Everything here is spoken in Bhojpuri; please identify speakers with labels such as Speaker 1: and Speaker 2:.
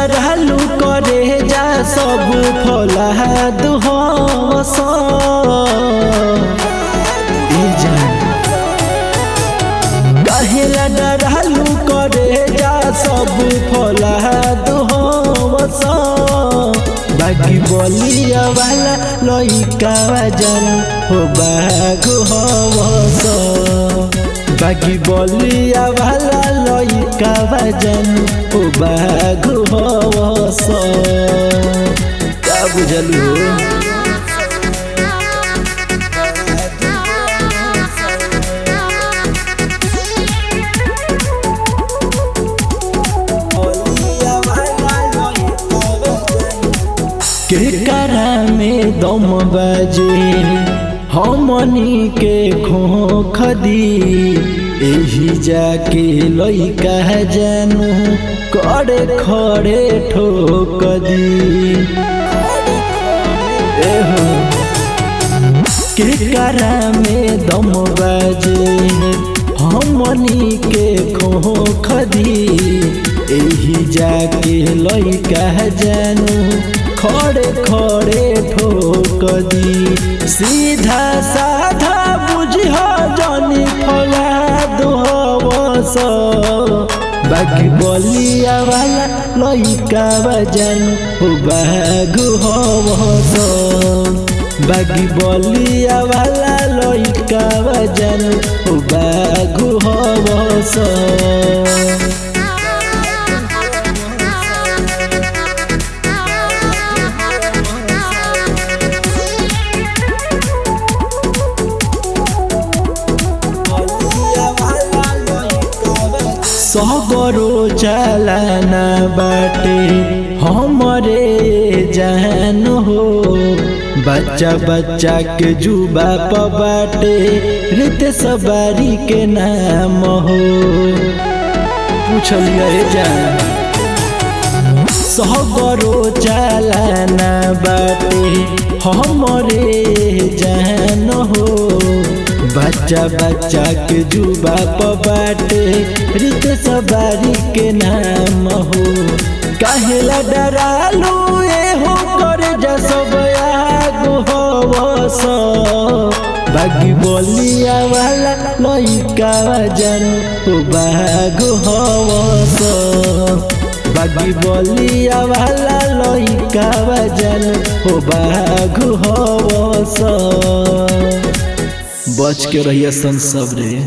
Speaker 1: डरालू करे जा सब फौलाद हवस काहेला डरालू करे जा सब फौलाद हवस बाकी बलिया वाला लइका जन हो बाग हवस बाकी बलिया वाला लइका जन हो बाग हवस का बुझलू के करा में दम बाजे हमनी के खोख दी एही जाके लइका जानू करे खड़े ठोक दी के करा में दम बाजे हमनी के खोख दी एही जाके लइका जानू खड़े खड़े ठोक दी सीधा साधा बुझह जानी फौलाद हवस बाकी बलिया वाला लइका जन हो बाग हवस बाकी बलिया वाला लइका जन हो बाग हवस सगरो चलाना बाटे हमरे जान हो बच्चा बच्चा के जुबा प बाटे रितेश बारी के नाम हो पूछलिए जान सगरो चलाना बाटे हमरे जान हो बच्चा बच्चा के जुबा प बाटे रितेश बारी के नाम हो काहेला डरालू हो करे जा सब आग हवस बागी बलिया वाला लइका जन हो बाग हवस बागी बलिया वाला लइका जन हो बाग हवस बच के रहिए सन सब रे।